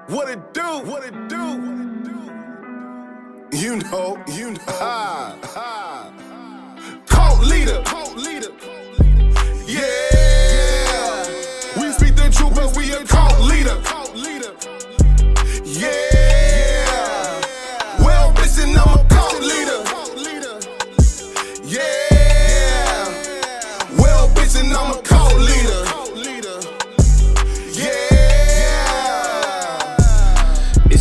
What it do? What it do? You know. Ha, ha. Cult leader. Yeah. We speak the truth, but we a cult leader. Yeah. Well, listen, I'm a cult leader. Yeah. Well, listen, I'm a cult leader.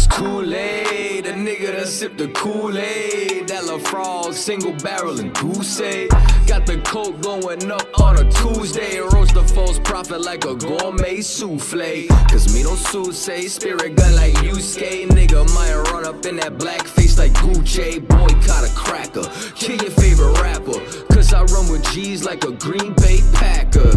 Kool-Aid, a nigga that sip the Kool-Aid, that La Frog, single barrel and goose. Got the coke going up on a Tuesday, roast the false prophet like a gourmet souffle. Cause me no say spirit gun like I.S.U.P.K. Nigga might run up in that black face like Gucci. Boycott a cracker, kill your favorite rapper, cause I run with G's like a Green Bay Packer.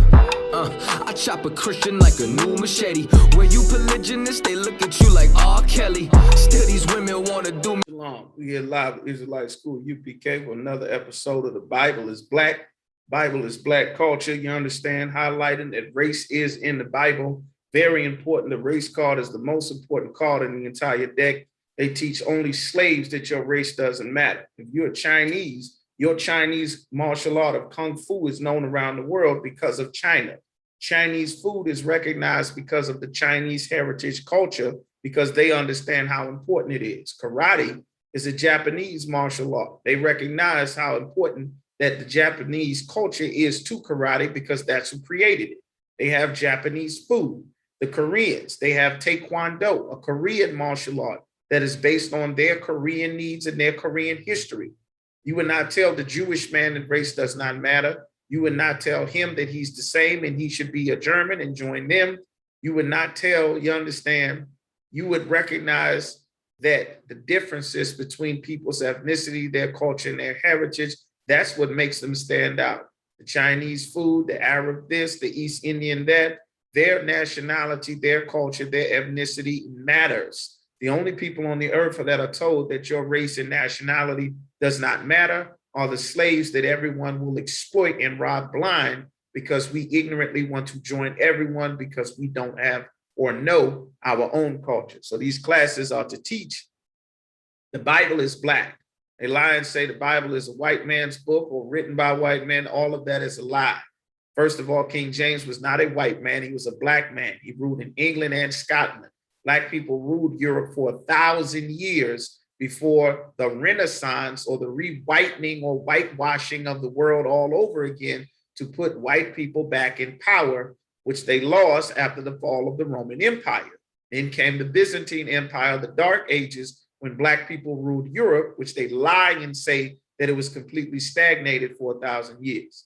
I chop a Christian like a new machete. When you polygynist, they look at you like R. Kelly. Still these women wanna do me. Shalom. We here live at Israelite School U.P.K for another episode of The Bible is Black. Bible is Black culture. You understand, highlighting that race is in the Bible. Very important. The race card is the most important card in the entire deck. They teach only slaves that your race doesn't matter. If you're Chinese, your Chinese martial art of Kung Fu is known around the world because of China. Chinese food is recognized because of the Chinese heritage culture, because they understand how important it is. Karate is a Japanese martial art. They recognize how important that the Japanese culture is to karate because that's who created it. They have Japanese food. The Koreans, they have Taekwondo, a Korean martial art that is based on their Korean needs and their Korean history. You would not tell the Jewish man that race does not matter. You would not tell him that he's the same and he should be a German and join them. You would not tell, you understand, you would recognize that the differences between people's ethnicity, their culture, and their heritage, that's what makes them stand out. The Chinese food, the Arab this, the East Indian that, their nationality, their culture, their ethnicity matters. The only people on the earth that are told that your race and nationality does not matter are the slaves that everyone will exploit and rob blind because we ignorantly want to join everyone because we don't have or know our own culture. So these classes are to teach the Bible is black. They lie and say the Bible is a white man's book or written by white men. All of that is a lie. First of all, King James was not a white man. He was a black man. He ruled in England and Scotland. Black people ruled Europe for 1,000 years before the Renaissance or the re-whitening or whitewashing of the world all over again to put white people back in power, which they lost after the fall of the Roman Empire. Then came the Byzantine Empire, the Dark Ages, when black people ruled Europe, which they lie and say that it was completely stagnated for 1,000 years.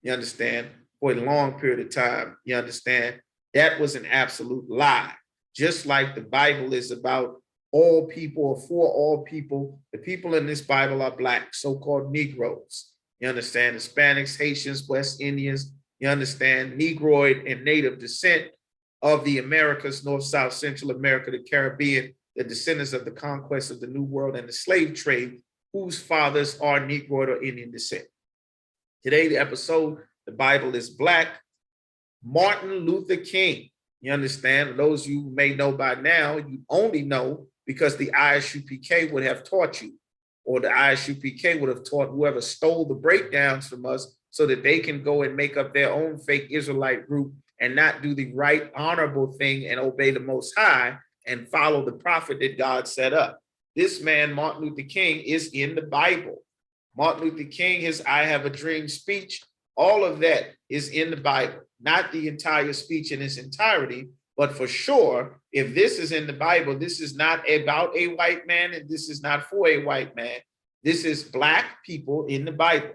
You understand? For a long period of time, you understand? That was an absolute lie. Just like the Bible is about all people or for all people, the people in this Bible are black, so-called Negroes. You understand? Hispanics, Haitians, West Indians, you understand? Negroid and native descent of the Americas, North, South, Central America, the Caribbean, the descendants of the conquest of the New World and the slave trade, whose fathers are Negroid or Indian descent. Today, the episode, The Bible is Black, Martin Luther King. You understand? Those you may know by now, you only know because the I.S.U.P.K would have taught you, or the I.S.U.P.K would have taught whoever stole the breakdowns from us so that they can go and make up their own fake Israelite group and not do the right, honorable thing and obey the Most High and follow the prophet that God set up. This man, Martin Luther King, is in the Bible. Martin Luther King, his I Have a Dream speech, all of that is in the Bible. Not the entire speech in its entirety, but for sure, if this is in the Bible, this is not about a white man and this is not for a white man. This is black people in the Bible.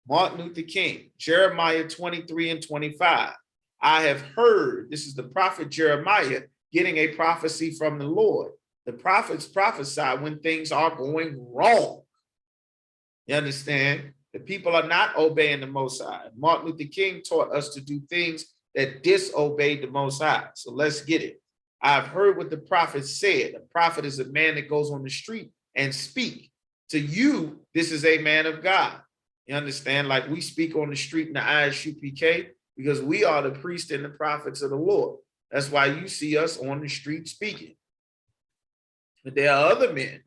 Martin Luther King, Jeremiah 23 and 25. I have heard, this is the prophet Jeremiah getting a prophecy from the Lord. The prophets prophesy when things are going wrong. You understand? The people are not obeying the Most High. Martin Luther King taught us to do things that disobeyed the Most High. So let's get it. I've heard what the prophet said. A prophet is a man that goes on the street and speak. To you, this is a man of God. You understand? Like we speak on the street in the I.S.U.P.K because we are the priests and the prophets of the Lord. That's why you see us on the street speaking. But there are other men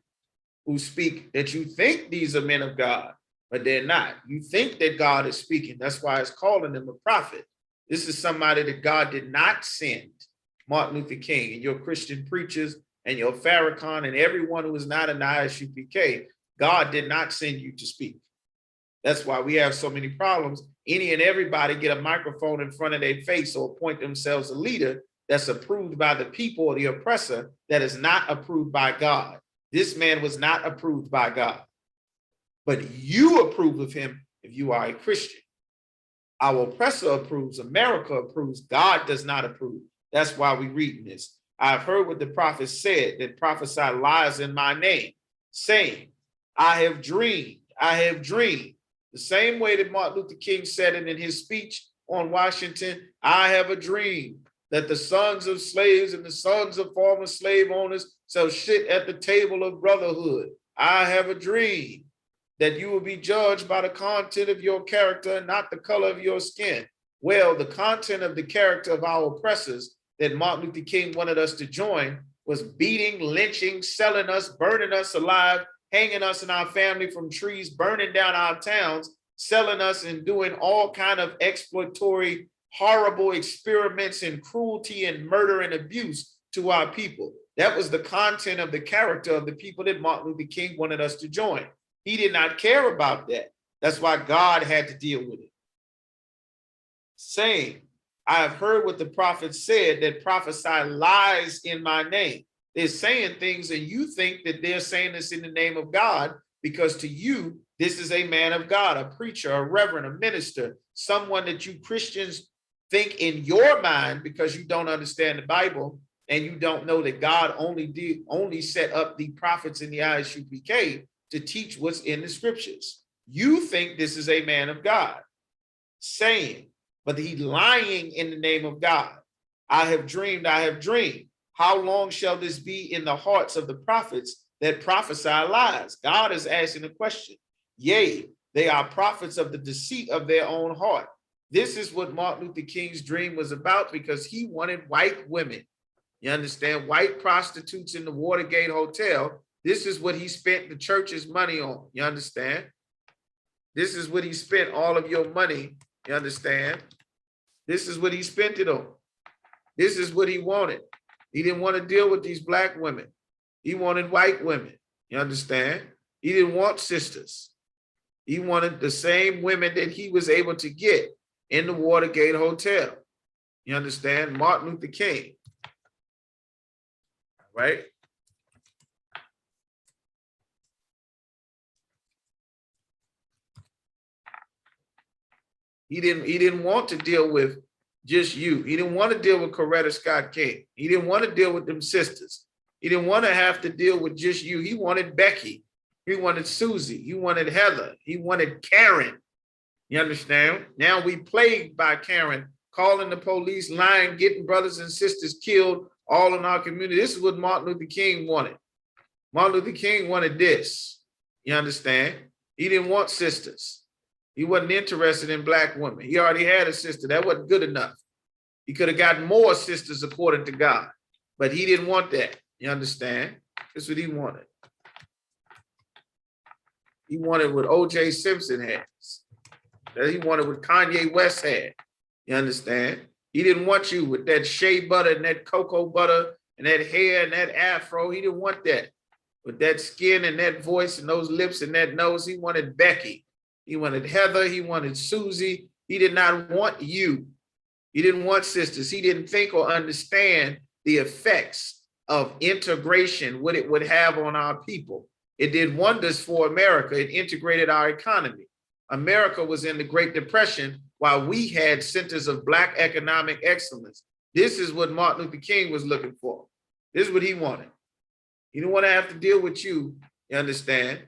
who speak that you think these are men of God, but they're not. You think that God is speaking. That's why it's calling them a prophet. This is somebody that God did not send, Martin Luther King, and your Christian preachers and your Farrakhan and everyone who is not an I.S.U.P.K. God did not send you to speak. That's why we have so many problems. Any and everybody get a microphone in front of their face or appoint themselves a leader that's approved by the people or the oppressor that is not approved by God. This man was not approved by God, but you approve of him if you are a Christian. Our oppressor approves, America approves, God does not approve. That's why we're reading this. I've heard what the prophet said, that prophesy lies in my name, saying, I have dreamed, I have dreamed. The same way that Martin Luther King said it in his speech on Washington, I have a dream that the sons of slaves and the sons of former slave owners shall sit at the table of brotherhood. I have a dream that you will be judged by the content of your character and not the color of your skin. Well, the content of the character of our oppressors that Martin Luther King wanted us to join was beating, lynching, selling us, burning us alive, hanging us and our family from trees, burning down our towns, selling us and doing all kind of exploitory, horrible experiments in cruelty and murder and abuse to our people. That was the content of the character of the people that Martin Luther King wanted us to join. He did not care about that. That's why God had to deal with it. Saying, I have heard what the prophet said, that prophesy lies in my name. They're saying things and you think that they're saying this in the name of God, because to you, this is a man of God, a preacher, a reverend, a minister, someone that you Christians think in your mind, because you don't understand the Bible and you don't know that God only set up the prophets in the I.S.U.P.K. to teach what's in the scriptures. You think this is a man of God saying, but he's lying in the name of God. I have dreamed, I have dreamed. How long shall this be in the hearts of the prophets that prophesy lies? God is asking the question. Yea, they are prophets of the deceit of their own heart. This is what Martin Luther King's dream was about, because he wanted white women. You understand? White prostitutes in the Watergate Hotel. This is what he spent the church's money on. You understand? This is what he spent all of your money. You understand? This is what he spent it on. This is what he wanted. He didn't want to deal with these black women. He wanted white women. You understand? He didn't want sisters. He wanted the same women that he was able to get in the Watergate Hotel. You understand? Martin Luther King. Right? He didn't want to deal with just you. He didn't want to deal with Coretta Scott King. He didn't want to deal with them sisters. He didn't want to have to deal with just you. He wanted Becky. He wanted Susie. He wanted Heather. He wanted Karen. You understand? Now we plagued by Karen, calling the police, lying, getting brothers and sisters killed all in our community. This is what Martin Luther King wanted. Martin Luther King wanted this. You understand? He didn't want sisters. He wasn't interested in black women. He already had a sister. That wasn't good enough. He could have gotten more sisters according to God, but he didn't want that. You understand? That's what he wanted. He wanted what O.J. Simpson has. That he wanted what Kanye West had. You understand? He didn't want you with that shea butter and that cocoa butter and that hair and that afro. He didn't want that. With that skin and that voice and those lips and that nose, he wanted Becky. He wanted Heather. He wanted Susie. He did not want you. He didn't want sisters. He didn't think or understand the effects of integration, what it would have on our people. It did wonders for America. It integrated our economy. America was in the Great Depression while we had centers of Black economic excellence. This is what Martin Luther King was looking for. This is what he wanted. He didn't want to have to deal with you, you understand?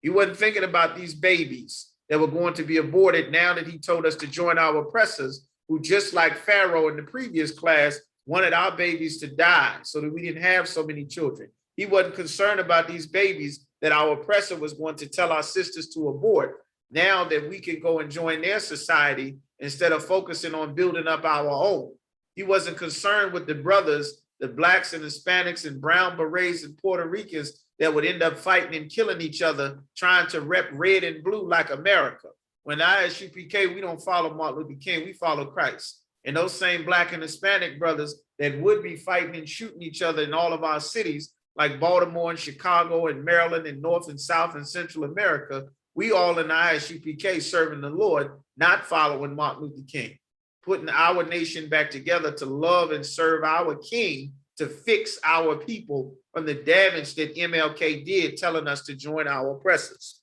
He wasn't thinking about these babies that were going to be aborted now that he told us to join our oppressors, who, just like Pharaoh in the previous class, wanted our babies to die so that we didn't have so many children. He wasn't concerned about these babies that our oppressor was going to tell our sisters to abort, now that we can go and join their society instead of focusing on building up our own. He wasn't concerned with the brothers, the blacks and Hispanics and brown berets and Puerto Ricans that would end up fighting and killing each other, trying to rep red and blue like America. When I.S.U.P.K, we don't follow Martin Luther King, we follow Christ. And those same black and Hispanic brothers that would be fighting and shooting each other in all of our cities, like Baltimore and Chicago and Maryland and North and South and Central America, we all in I.S.U.P.K serving the Lord, not following Martin Luther King, putting our nation back together to love and serve our king, to fix our people from the damage that MLK did, telling us to join our oppressors.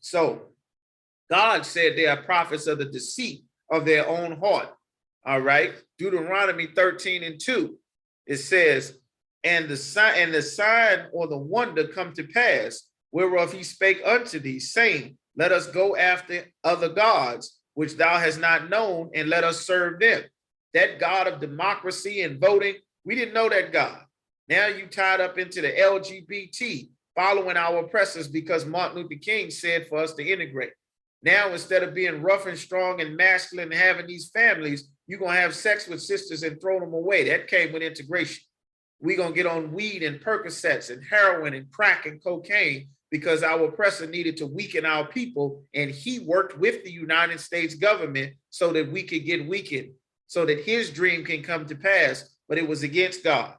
So God said they are prophets of the deceit of their own heart. All right. Deuteronomy 13:2, it says, and the sign or the wonder come to pass, whereof he spake unto thee, saying, let us go after other gods, which thou hast not known, and let us serve them. That God of democracy and voting, we didn't know that God. Now you tied up into the LGBT, following our oppressors because Martin Luther King said for us to integrate. Now, instead of being rough and strong and masculine and having these families, you're going to have sex with sisters and throw them away. That came with integration. We're going to get on weed and Percocets and heroin and crack and cocaine because our oppressor needed to weaken our people. And he worked with the United States government so that we could get weakened, so that his dream can come to pass, but it was against God.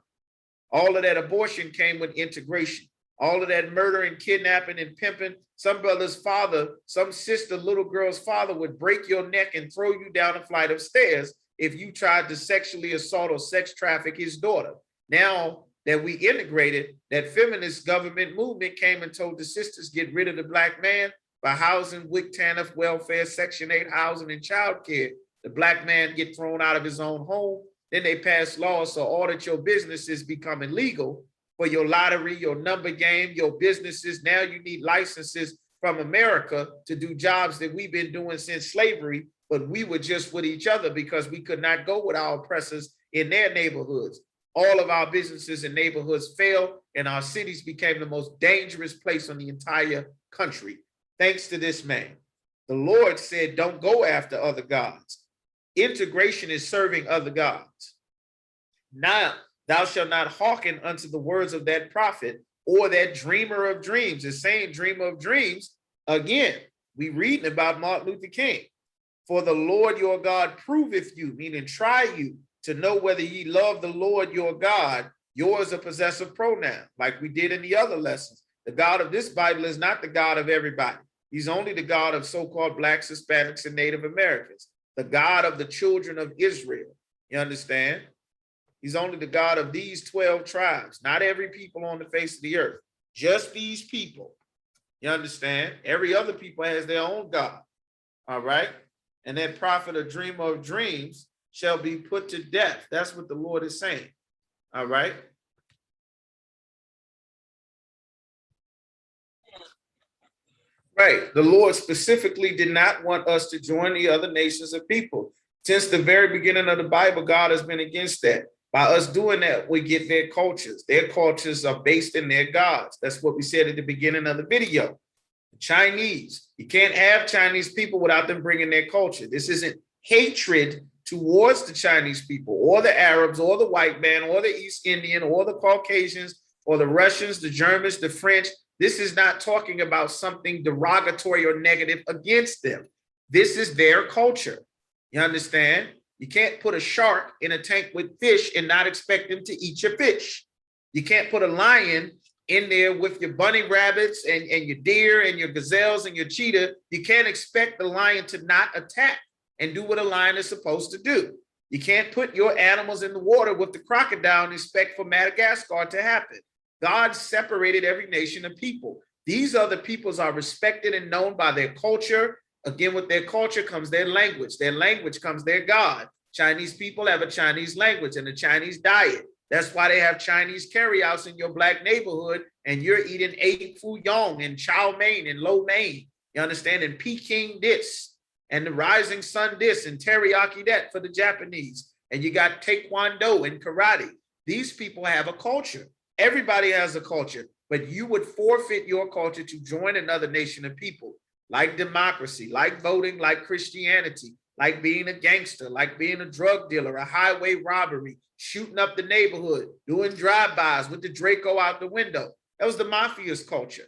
All of that abortion came with integration. All of that murder and kidnapping and pimping. Some brother's father, some sister, little girl's father would break your neck and throw you down a flight of stairs if you tried to sexually assault or sex traffic his daughter. Now that we integrated, that feminist government movement came and told the sisters, get rid of the black man by housing, WIC, TANF, welfare, Section 8 housing and child care. The black man get thrown out of his own home. Then they pass laws so all that your businesses become illegal. For your lottery, your number game, your businesses, now you need licenses from America to do jobs that we've been doing since slavery, but we were just with each other because we could not go with our oppressors in their neighborhoods. All of our businesses and neighborhoods failed, and our cities became the most dangerous place on the entire country, thanks to this man. The Lord said, don't go after other gods. Integration is serving other gods. Now, thou shalt not hearken unto the words of that prophet or that dreamer of dreams. The same dreamer of dreams, again, we reading about Martin Luther King. For the Lord your God proveth you, meaning try you, to know whether ye love the Lord your God. Yours a possessive pronoun, like we did in the other lessons. The God of this Bible is not the God of everybody. He's only the God of so-called blacks, Hispanics, and Native Americans. The God of the children of Israel. You understand? He's only the God of these 12 tribes, not every people on the face of the earth, just these people. You understand? Every other people has their own God. All right. And that prophet or dreamer of dreams shall be put to death. That's what the Lord is saying. All right. Right. The Lord specifically did not want us to join the other nations of people. Since the very beginning of the Bible, God has been against that. By us doing that, we get their cultures. Their cultures are based in their gods. That's what we said at the beginning of the video. Chinese, you can't have Chinese people without them bringing their culture. This isn't hatred towards the Chinese people or the Arabs or the white man or the East Indian or the Caucasians or the Russians, the Germans, the French. This is not talking about something derogatory or negative against them. This is their culture. You understand? You can't put a shark in a tank with fish and not expect them to eat your fish. You can't put a lion in there with your bunny rabbits and your deer and your gazelles and your cheetah. You can't expect the lion to not attack and do what a lion is supposed to do. You can't put your animals in the water with the crocodile and expect for Madagascar to happen. God separated every nation of people. These other peoples are respected and known by their culture. Again, with their culture comes their language. Their language comes their God. Chinese people have a Chinese language and a Chinese diet. That's why they have Chinese carryouts in your black neighborhood, and you're eating A Fu Yong and chow mein and lo mein. You understand? And Peking this, and the rising sun this, and teriyaki that for the Japanese. And you got taekwondo and karate. These people have a culture. Everybody has a culture, but you would forfeit your culture to join another nation of people. Like democracy, like voting, like Christianity. like being a gangster, like being a drug dealer, a highway robbery, shooting up the neighborhood, doing drive-bys with the Draco out the window. That was the mafia's culture.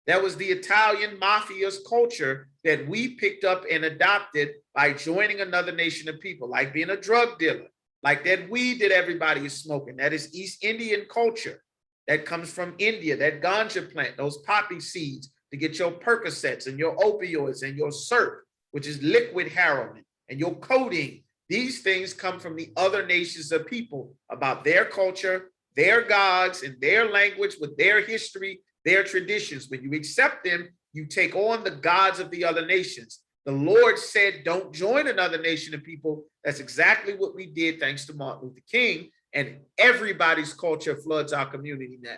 That was the Italian mafia's culture that we picked up and adopted by joining another nation of people, like being a drug dealer, like that weed that everybody is smoking. That is East Indian culture. That comes from India, that ganja plant, those poppy seeds to get your Percocets and your opioids and your SHALAM, which is liquid heroin, and your codeine. These things come from the other nations of people about their culture, their gods, and their language with their history, their traditions. When you accept them, you take on the gods of the other nations. The Lord said, don't join another nation of people. That's exactly what we did thanks to Martin Luther King. And everybody's culture floods our community now.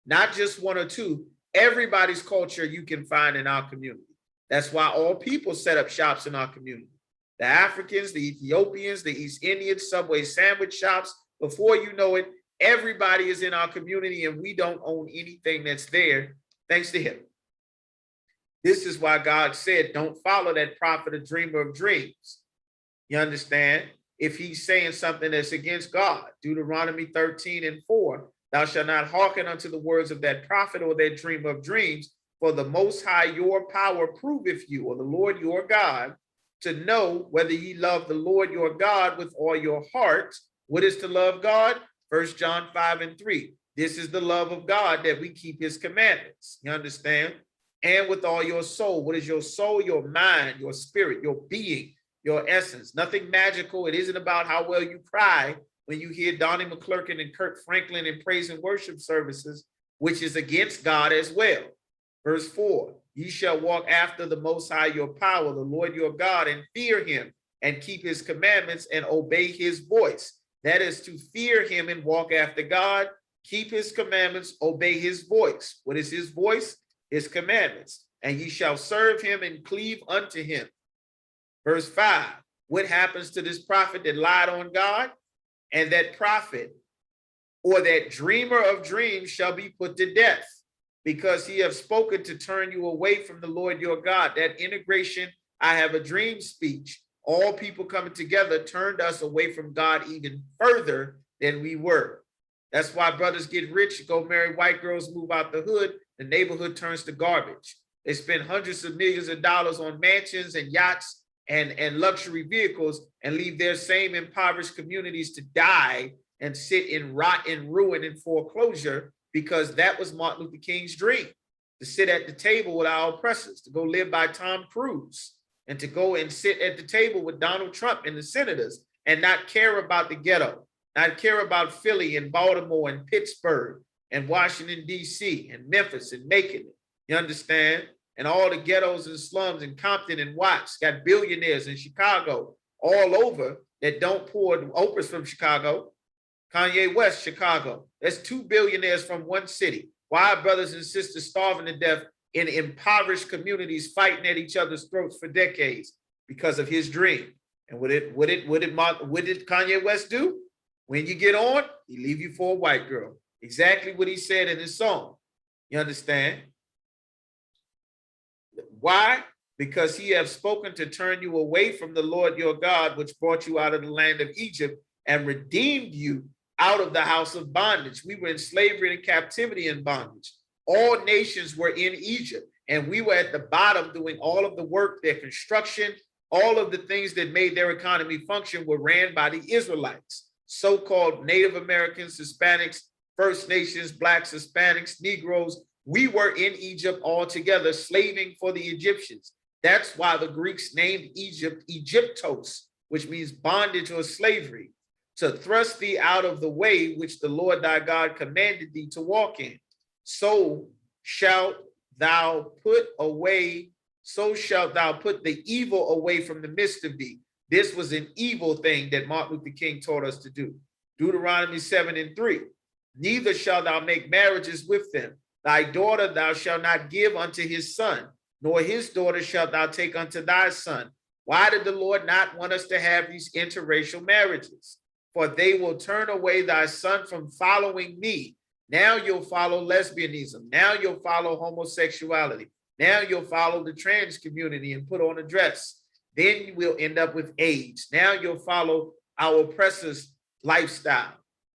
Not just one or two, everybody's culture you can find in our community. That's why all people set up shops in our community. The Africans, the Ethiopians, the East Indians, Subway sandwich shops. Before you know it, everybody is in our community and we don't own anything that's there, thanks to him. This is why God said, don't follow that prophet or dreamer of dreams. You understand? If he's saying something that's against God, Deuteronomy 13:4, thou shalt not hearken unto the words of that prophet or that dreamer of dreams, for the Most High your power proveth you, or the Lord your God, to know whether ye love the Lord your God with all your heart. What is to love God? 1 John 5:3. This is the love of God, that we keep his commandments. You understand? And with all your soul. What is your soul? Your mind, your spirit, your being, your essence. Nothing magical. It isn't about how well you cry when you hear Donnie McClurkin and Kirk Franklin in praise and worship services, which is against God as well. Verse 4, ye shall walk after the Most High your power, the Lord your God, and fear him and keep his commandments and obey his voice. That is to fear him and walk after God, keep his commandments, obey his voice. What is his voice? His commandments. And ye shall serve him and cleave unto him. Verse 5, what happens to this prophet that lied on God? And that prophet or that dreamer of dreams shall be put to death, because he have spoken to turn you away from the Lord your God. That integration, I have a dream speech, all people coming together turned us away from God even further than we were. That's why brothers get rich, go marry white girls, move out the hood, the neighborhood turns to garbage. They spend hundreds of millions of dollars on mansions and yachts and luxury vehicles and leave their same impoverished communities to die and sit in rot and ruin and foreclosure, because that was Martin Luther King's dream, to sit at the table with our oppressors, to go live by Tom Cruise, and to go and sit at the table with Donald Trump and the senators and not care about the ghetto, not care about Philly and Baltimore and Pittsburgh and Washington, D.C. and Memphis and Macon. You understand? And all the ghettos and slums in Compton and Watts, got billionaires in Chicago all over that don't pour. Oprah's from Chicago. Kanye West, Chicago. That's 2 billionaires from one city. Why are brothers and sisters starving to death in impoverished communities, fighting at each other's throats for decades? Because of his dream. And what did Kanye West do? When you get on, he leave you for a white girl. Exactly what he said in his song. You understand? Why? Because he have spoken to turn you away from the Lord your God, which brought you out of the land of Egypt and redeemed you out of the house of bondage. We were in slavery and captivity and bondage. All nations were in Egypt, and we were at the bottom doing all of the work, their construction, all of the things that made their economy function were ran by the Israelites, so-called Native Americans, Hispanics, First Nations, Blacks, Hispanics, Negroes. We were in Egypt all together, slaving for the Egyptians. That's why the Greeks named Egypt Egyptos, which means bondage or slavery, to thrust thee out of the way which the Lord thy God commanded thee to walk in. So shalt thou put the evil away from the midst of thee. This was an evil thing that Martin Luther King taught us to do. Deuteronomy 7:3. Neither shalt thou make marriages with them. Thy daughter thou shalt not give unto his son, nor his daughter shalt thou take unto thy son. Why did the Lord not want us to have these interracial marriages? For they will turn away thy son from following me. Now you'll follow lesbianism. Now you'll follow homosexuality. Now you'll follow the trans community and put on a dress. then you will end up with AIDS. Now you'll follow our oppressors' lifestyle,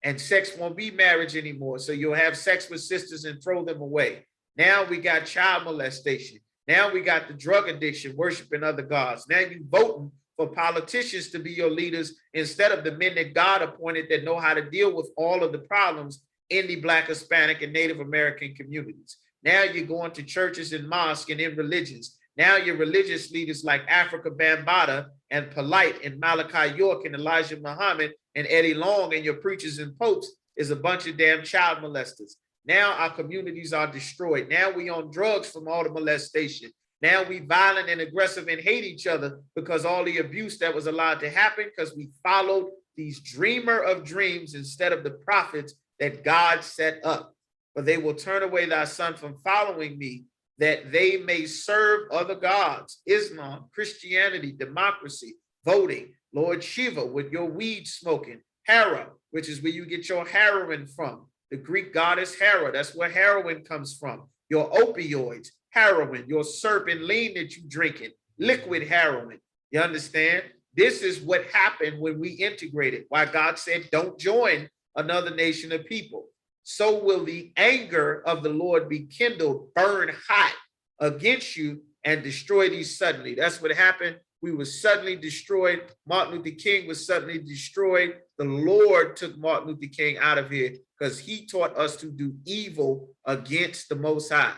and sex won't be marriage anymore. So you'll have sex with sisters and throw them away. Now we got child molestation. Now we got the drug addiction, worshiping other gods. Now you voting for politicians to be your leaders instead of the men that God appointed that know how to deal with all of the problems in the Black, Hispanic, and Native American communities. Now you're going to churches and mosques and in religions. Now your religious leaders like Africa Bambaataa and Polite and Malachi York and Elijah Muhammad and Eddie Long and your preachers and popes is a bunch of damn child molesters. Now our communities are destroyed. Now we on drugs from all the molestation. Now we violent and aggressive and hate each other because all the abuse that was allowed to happen because we followed these dreamer of dreams instead of the prophets that God set up. For they will turn away thy son from following me, that they may serve other gods, Islam, Christianity, democracy, voting, Lord Shiva with your weed smoking, Hera, which is where you get your heroin from. The Greek goddess Hera, that's where heroin comes from. Your opioids, heroin, your serpent lean that you drinking, liquid heroin. You understand? This is what happened when we integrated. Why God said, don't join another nation of people. So will the anger of the Lord be kindled, burn hot against you and destroy thee suddenly. That's what happened. We were suddenly destroyed. Martin Luther King was suddenly destroyed. The Lord took Martin Luther King out of here because he taught us to do evil against the Most High.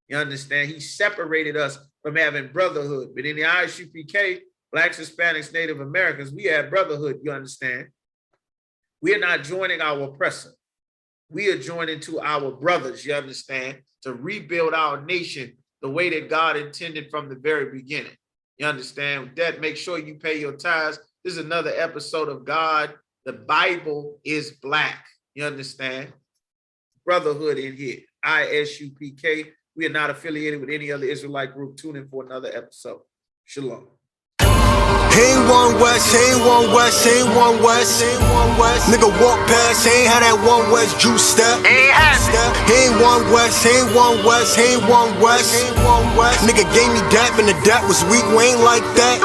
You understand? He separated us from having brotherhood. But in the I.S.U.P.K, Blacks, Hispanics, Native Americans, we have brotherhood, you understand? We are not joining our oppressor. We are joining to our brothers, you understand, to rebuild our nation the way that God intended from the very beginning. You understand? With that, make sure you pay your tithes. This is another episode of God. The Bible is Black. You understand? Brotherhood in here. I.S.U.P.K. We are not affiliated with any other Israelite group. Tune in for another episode. Shalom. Ain't one West, ain't one West, ain't one West, ain't one West. Nigga walk past, ain't had that one West juice step. Ain't one West, ain't one West, ain't one West, ain't one West. Nigga gave me dap and the dap was weak, we ain't like that.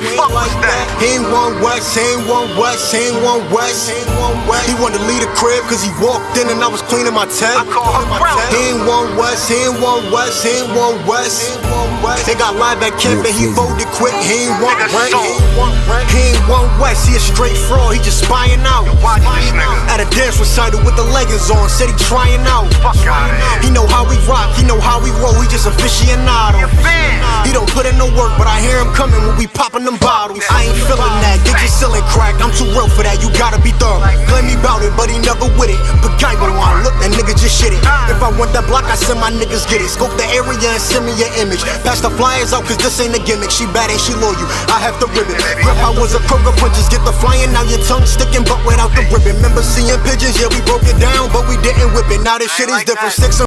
Ain't one West, ain't one West, ain't one West, ain't one West. He wanted to leave the crib cause he walked in and I was cleaning my tab. Ain't one West, ain't one West, ain't one West, ain't one West. They got live at camp and he folded quick, he ain't want rent. He ain't one West, he a straight fraud, he just spying out. At a dance recital with the leggings on, said he trying out. He know how we rock, he know how we roll, he just aficionado. He don't put in no work, but I hear him coming when we popping them bottles. I ain't feeling that, get your ceiling cracked, I'm too real for that, you gotta be thorough. Claim me bout it, but he never with it. But gang go on, look, that nigga just shit it. If I want that block, I send my niggas get it. Scope the area and send me your image. Pass the flyers out, cause this ain't a gimmick. She bad and she loyal, I have to rip it. Grip, I was a Kroger punches, get the flying, now your tongue sticking, but without the ribbon. Remember seeing pigeons, yeah, we broke it down, but we didn't whip it. Now this shit is different.